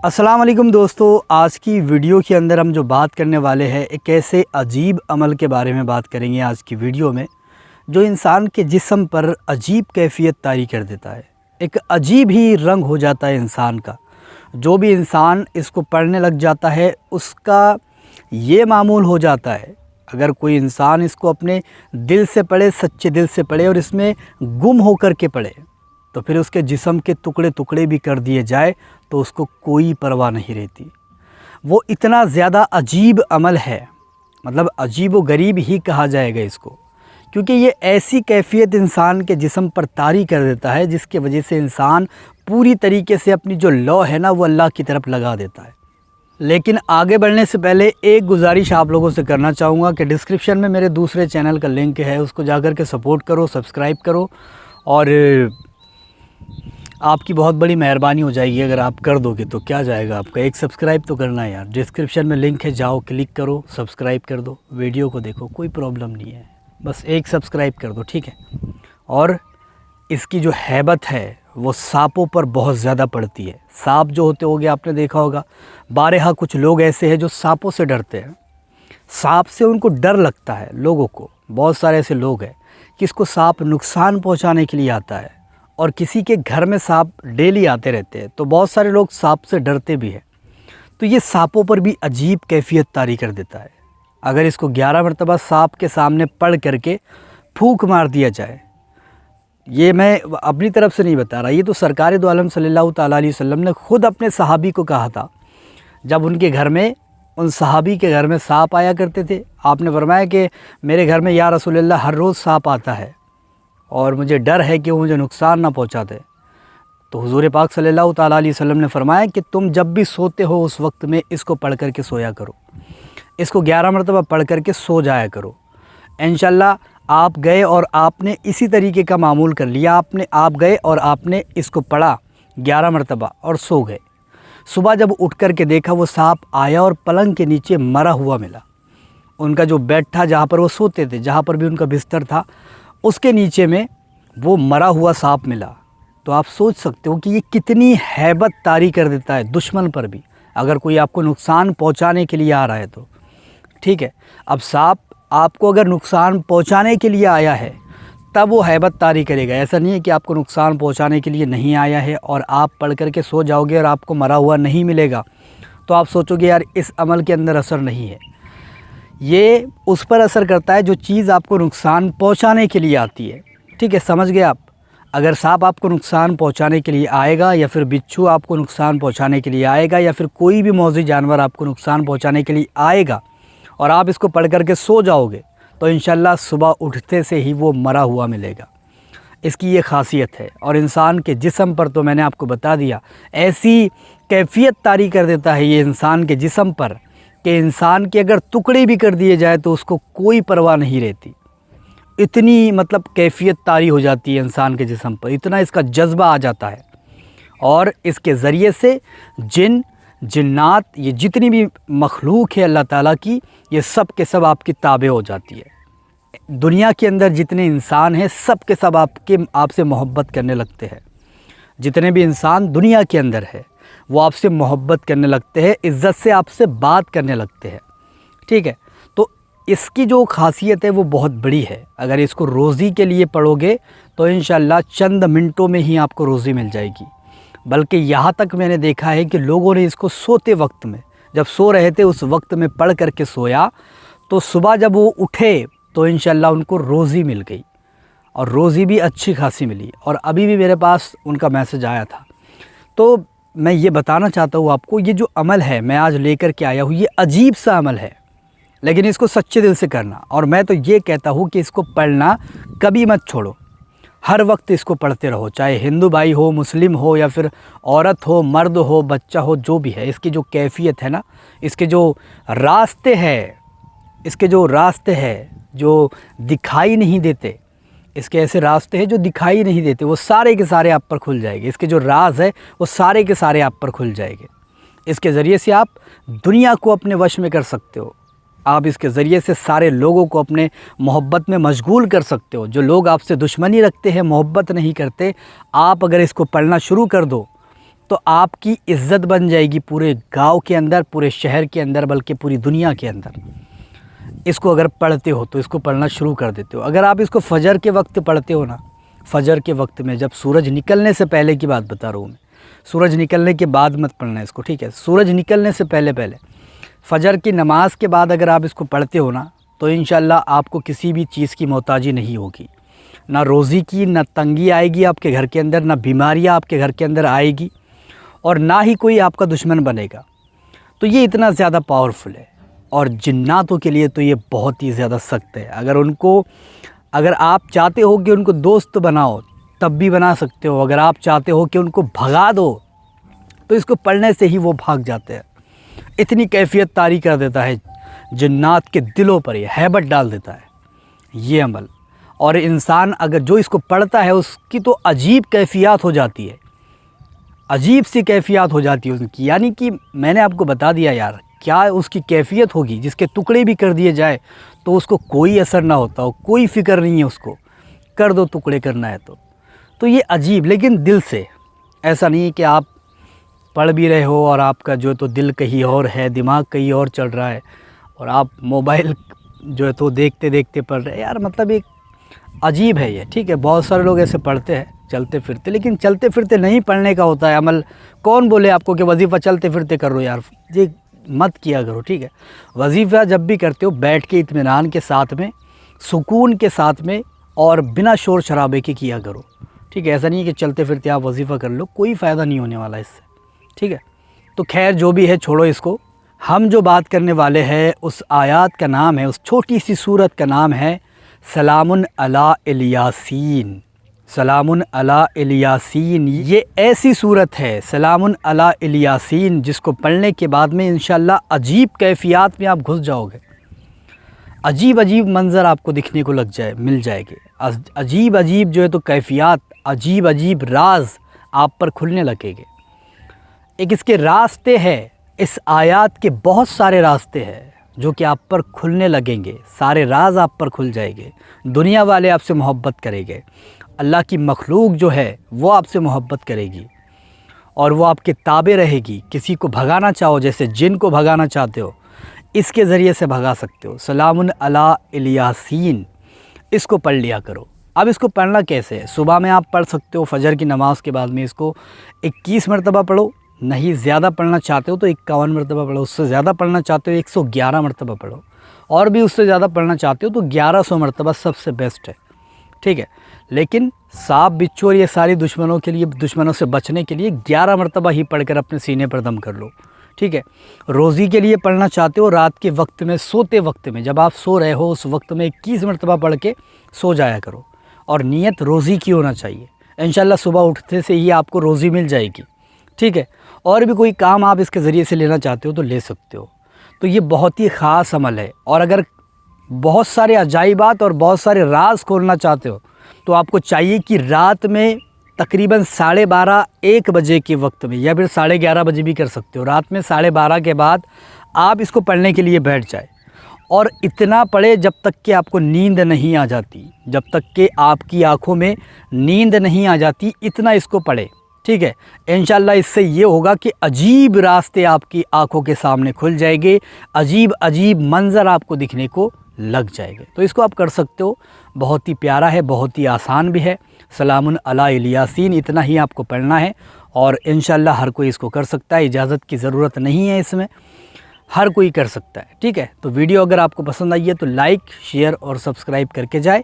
अस्सलाम वालेकुम दोस्तों, आज की वीडियो के अंदर हम जो बात करने वाले हैं एक ऐसे अजीब अमल के बारे में बात करेंगे आज की वीडियो में, जो इंसान के जिस्म पर अजीब कैफियत तारी कर देता है। एक अजीब ही रंग हो जाता है इंसान का। जो भी इंसान इसको पढ़ने लग जाता है उसका ये मामूल हो जाता है। अगर कोई इंसान इसको अपने दिल से पढ़े, सच्चे दिल से पढ़े और इसमें गुम होकर के पढ़े, तो फिर उसके जिस्म के टुकड़े टुकड़े भी कर दिए जाए तो उसको कोई परवाह नहीं रहती। वो इतना ज़्यादा अजीब अमल है, मतलब अजीब व गरीब ही कहा जाएगा इसको, क्योंकि ये ऐसी कैफियत इंसान के जिस्म पर तारी कर देता है जिसकी वजह से इंसान पूरी तरीके से अपनी जो लौ है ना वो अल्लाह की तरफ लगा देता है। लेकिन आगे बढ़ने से पहले एक गुजारिश आप लोगों से करना चाहूँगा कि डिस्क्रिप्शन में मेरे दूसरे चैनल का लिंक है, उसको जाकर के सपोर्ट करो, सब्सक्राइब करो। और आपकी बहुत बड़ी मेहरबानी हो जाएगी अगर आप कर दोगे तो। क्या जाएगा आपका, एक सब्सक्राइब तो करना है यार। डिस्क्रिप्शन में लिंक है, जाओ क्लिक करो, सब्सक्राइब कर दो, वीडियो को देखो, कोई प्रॉब्लम नहीं है, बस एक सब्सक्राइब कर दो, ठीक है। और इसकी जो हैबत है वो सांपों पर बहुत ज़्यादा पड़ती है। सांप जो होते होंगे आपने देखा होगा, बारहा कुछ लोग ऐसे हैं जो सांपों से डरते हैं। सांप से उनको डर लगता है लोगों को। बहुत सारे ऐसे लोग हैं कि इसको सांप नुकसान पहुंचाने के लिए आता है, और किसी के घर में सांप डेली आते रहते हैं, तो बहुत सारे लोग सांप से डरते भी हैं। तो ये सांपों पर भी अजीब कैफियत तारी कर देता है। अगर इसको 11 मरतबा सांप के सामने पढ़ करके फूंक मार दिया जाए, ये मैं अपनी तरफ से नहीं बता रहा, ये तो सरकार दो आलम सल्लल्लाहु ताला अलैहि वसल्लम ने खुद अपने सहाबी को कहा था। जब उनके घर में, उन सहाबी के घर में सांप आया करते थे, आपने फरमाया कि मेरे घर में या रसूलल्लाह हर रोज़ सांप आता है और मुझे डर है कि वो मुझे नुकसान ना पहुंचा दे। तो हुज़ूर पाक सल्लल्लाहु ताला अलैहि वसल्लम ने फरमाया कि तुम जब भी सोते हो उस वक्त में इसको पढ़ कर के सोया करो, इसको 11 मरतबा पढ़ कर के सो जाया करो। इंशाल्लाह आप गए और आपने इसी तरीके का मामूल कर लिया, आप गए और आपने इसको पढ़ा 11 मरतबा और सो गए। सुबह जब उठ कर के देखा वो सांप आया और पलंग के नीचे मरा हुआ मिला। उनका जो बेड था, जहाँ पर वो सोते थे, जहाँ पर भी उनका बिस्तर था, उसके नीचे में वो मरा हुआ सांप मिला। तो आप सोच सकते हो कि ये कितनी हैबत तारी कर देता है दुश्मन पर भी, अगर कोई आपको नुकसान पहुंचाने के लिए आ रहा है तो। ठीक है, अब सांप आपको अगर नुकसान पहुंचाने के लिए आया है तब वो हैबत तारी करेगा। ऐसा नहीं है कि आपको नुकसान पहुंचाने के लिए नहीं आया है और आप पढ़ कर के सो जाओगे और आपको मरा हुआ नहीं मिलेगा तो आप सोचोगे यार इस अमल के अंदर असर नहीं है। ये उस पर असर करता है जो चीज़ आपको नुकसान पहुंचाने के लिए आती है। ठीक है, समझ गए आप। अगर सांप आपको नुकसान पहुंचाने के लिए आएगा, या फिर बिच्छू आपको नुकसान पहुंचाने के लिए आएगा, या फिर कोई भी मौजी जानवर आपको नुकसान पहुंचाने के लिए आएगा और आप इसको पढ़ करके सो जाओगे, तो इंशाल्लाह सुबह उठते से ही वो मरा हुआ मिलेगा। इसकी ये खासियत है। और इंसान के जिस्म पर तो मैंने आपको बता दिया, ऐसी कैफियत तारी कर देता है ये इंसान के जिस्म पर कि इंसान के अगर टुकड़े भी कर दिए जाए तो उसको कोई परवाह नहीं रहती। इतनी मतलब कैफियत तारी हो जाती है इंसान के जिस्म पर, इतना इसका जज्बा आ जाता है। और इसके ज़रिए से जिन, जिन्नात, ये जितनी भी मखलूक है अल्लाह ताला की, ये सब के सब आपकी ताबे हो जाती है। दुनिया के अंदर जितने इंसान हैं सब के सब आपसे मोहब्बत करने लगते हैं। जितने भी इंसान दुनिया के अंदर है वो आपसे मोहब्बत करने लगते हैं, इज़्ज़त से आपसे बात करने लगते हैं। ठीक है, तो इसकी जो खासियत है वो बहुत बड़ी है। अगर इसको रोज़ी के लिए पढ़ोगे तो इंशाल्लाह चंद मिनटों में ही आपको रोज़ी मिल जाएगी। बल्कि यहाँ तक मैंने देखा है कि लोगों ने इसको सोते वक्त में, जब सो रहे थे उस वक्त में पढ़ करके सोया, तो सुबह जब वो उठे तो इंशाल्लाह उनको रोज़ी मिल गई, और रोज़ी भी अच्छी खासी मिली। और अभी भी मेरे पास उनका मैसेज आया था। तो मैं ये बताना चाहता हूँ आपको, ये जो अमल है मैं आज लेकर के आया हूँ, ये अजीब सा अमल है, लेकिन इसको सच्चे दिल से करना। और मैं तो ये कहता हूँ कि इसको पढ़ना कभी मत छोड़ो, हर वक्त इसको पढ़ते रहो, चाहे हिंदू भाई हो, मुस्लिम हो, या फिर औरत हो, मर्द हो, बच्चा हो, जो भी है। इसकी जो कैफियत है ना, इसके जो रास्ते हैं जो दिखाई नहीं देते, इसके ऐसे रास्ते हैं जो दिखाई नहीं देते, वो सारे के सारे आप पर खुल जाएंगे। इसके जो राज है वो सारे के सारे आप पर खुल जाएंगे। इसके ज़रिए से आप दुनिया को अपने वश में कर सकते हो। आप इसके ज़रिए से सारे लोगों को अपने मोहब्बत में मशगूल कर सकते हो। जो लोग आपसे दुश्मनी रखते हैं, मोहब्बत नहीं करते, आप अगर इसको पढ़ना शुरू कर दो تو آپ کی عزت بن جائے گی پورے گاؤں کے اندر، پورے شہر کے اندر، بلکہ پوری دنیا کے اندر۔ اس کو اگر پڑھتے ہو تو اس کو پڑھنا شروع کر دیتے ہو۔ اگر آپ اس کو فجر کے وقت پڑھتے ہو نا، فجر کے وقت میں جب سورج نکلنے سے پہلے کی بات بتا رہا ہوں میں، سورج نکلنے کے بعد مت پڑھنا ہے اس کو، ٹھیک ہے؟ سورج نکلنے سے پہلے فجر کی نماز کے بعد اگر آپ اس کو پڑھتے ہو نا، تو انشاءاللہ آپ کو کسی بھی چیز کی محتاجی نہیں ہوگی، نہ روزی کی، نہ تنگی آئے گی آپ کے گھر کے اندر، نہ بیماریاں آپ کے گھر کے اندر آئے گی، اور نہ ہی کوئی آپ کا دشمن بنے گا۔ تو یہ اتنا زیادہ پاورفل ہے، اور جناتوں کے لیے تو یہ بہت ہی زیادہ سخت ہے۔ اگر آپ چاہتے ہو کہ ان کو دوست بناؤ تب بھی بنا سکتے ہو، اگر آپ چاہتے ہو کہ ان کو بھگا دو تو اس کو پڑھنے سے ہی وہ بھاگ جاتے ہیں۔ اتنی کیفیت طاری کر دیتا ہے جنات کے دلوں پر، یہ ہیبت ڈال دیتا ہے یہ عمل۔ اور انسان اگر جو اس کو پڑھتا ہے اس کی تو عجیب کیفیات ہو جاتی ہے، عجیب سی کیفیات ہو جاتی ہے اس کی، یعنی کہ میں نے آپ کو بتا دیا یار کیا اس کی کیفیت ہوگی، جس کے ٹکڑے بھی کر دیے جائے تو اس کو کوئی اثر نہ ہوتا ہو، کوئی فکر نہیں ہے اس کو، کر دو ٹکڑے کرنا ہے تو یہ عجیب، لیکن دل سے، ایسا نہیں ہے کہ آپ پڑھ بھی رہے ہو اور آپ کا جو تو دل کہیں اور ہے، دماغ کہیں اور چل رہا ہے، اور آپ موبائل جو ہے تو دیکھتے دیکھتے پڑھ رہے ہیں، یار مطلب ایک عجیب ہے یہ، ٹھیک ہے؟ بہت سارے لوگ ایسے پڑھتے ہیں چلتے پھرتے، لیکن چلتے پھرتے نہیں پڑھنے کا ہوتا ہے عمل۔ کون بولے آپ کو کہ وظیفہ چلتے پھرتے کر لو؟ یار یہ مت کیا کرو، ٹھیک ہے؟ وظیفہ جب بھی کرتے ہو بیٹھ کے اطمینان کے ساتھ میں، سکون کے ساتھ میں، اور بنا شور شرابے کے کیا کرو، ٹھیک ہے؟ ایسا نہیں ہے کہ چلتے پھرتے آپ وظیفہ کر لو، کوئی فائدہ نہیں ہونے والا اس سے، ٹھیک ہے؟ تو خیر جو بھی ہے چھوڑو اس کو۔ ہم جو بات کرنے والے ہیں اس آیات کا نام ہے، اس چھوٹی سی سورت کا نام ہے سلام علی الیاسین۔ سلام علی الیاسین، یہ ایسی سورت ہے سلام علی الیاسین جس کو پڑھنے کے بعد میں انشاءاللہ عجیب کیفیات میں آپ گھس جاؤ گے، عجیب عجیب منظر آپ کو دکھنے کو مل جائے گے، عجیب عجیب جو ہے تو کیفیات، عجیب عجیب راز آپ پر کھلنے لگے گے۔ ایک اس کے راستے ہیں، اس آیات کے بہت سارے راستے ہیں جو کہ آپ پر کھلنے لگیں گے، سارے راز آپ پر کھل جائے گے، دنیا والے آپ سے محبت کریں گے، اللہ کی مخلوق جو ہے وہ آپ سے محبت کرے گی، اور وہ آپ کے تابع رہے گی۔ کسی کو بھگانا چاہو، جیسے جن کو بھگانا چاہتے ہو، اس کے ذریعے سے بھگا سکتے ہو۔ سلام علی الیاسین، اس کو پڑھ لیا کرو۔ اب اس کو پڑھنا کیسے ہے؟ صبح میں آپ پڑھ سکتے ہو، فجر کی نماز کے بعد میں اس کو 21 مرتبہ پڑھو، نہیں زیادہ پڑھنا چاہتے ہو تو 51 مرتبہ پڑھو، اس سے زیادہ پڑھنا چاہتے ہو 111 مرتبہ پڑھو، اور بھی اس سے زیادہ پڑھنا چاہتے ہو تو 1100 مرتبہ سب سے بیسٹ ہے، ٹھیک ہے؟ لیکن سانپ بچھو اور یہ ساری دشمنوں کے لیے، دشمنوں سے بچنے کے لیے 11 مرتبہ ہی پڑھ کر اپنے سینے پر دم کر لو، ٹھیک ہے؟ روزی کے لیے پڑھنا چاہتے ہو رات کے وقت میں، سوتے وقت میں، جب آپ سو رہے ہو اس وقت میں 21 مرتبہ پڑھ کے سو جایا کرو، اور نیت روزی کی ہونا چاہیے۔ انشاءاللہ صبح اٹھتے سے ہی آپ کو روزی مل جائے گی، ٹھیک ہے؟ اور بھی کوئی کام آپ اس کے ذریعے سے لینا چاہتے ہو تو لے سکتے ہو۔ تو یہ بہت ہی خاص عمل ہے، اور اگر بہت سارے عجائبات اور بہت سارے راز کھولنا چاہتے ہو تو آپ کو چاہیے کہ رات میں تقریباً 12:30 1 بجے کے وقت میں، یا پھر 11:30 بجے بھی کر سکتے ہو، رات میں 12:30 کے بعد آپ اس کو پڑھنے کے لیے بیٹھ جائے، اور اتنا پڑھے جب تک کہ آپ کو نیند نہیں آ جاتی، جب تک کہ آپ کی آنکھوں میں نیند نہیں آ جاتی، اتنا اس کو پڑھے، ٹھیک ہے؟ انشاءاللہ اس سے یہ ہوگا کہ عجیب راستے آپ کی آنکھوں کے سامنے کھل جائے گے، عجیب عجیب منظر آپ کو دکھنے کو لگ جائے گے۔ تو اس کو آپ کر سکتے ہو، بہت ہی پیارا ہے، بہت ہی آسان بھی ہے۔ سلام علی الیاسین اتنا ہی آپ کو پڑھنا ہے، اور انشاءاللہ ہر کوئی اس کو کر سکتا ہے، اجازت کی ضرورت نہیں ہے اس میں، ہر کوئی کر سکتا ہے، ٹھیک ہے؟ تو ویڈیو اگر آپ کو پسند آئی ہے تو لائک، شیئر اور سبسکرائب کر کے جائے۔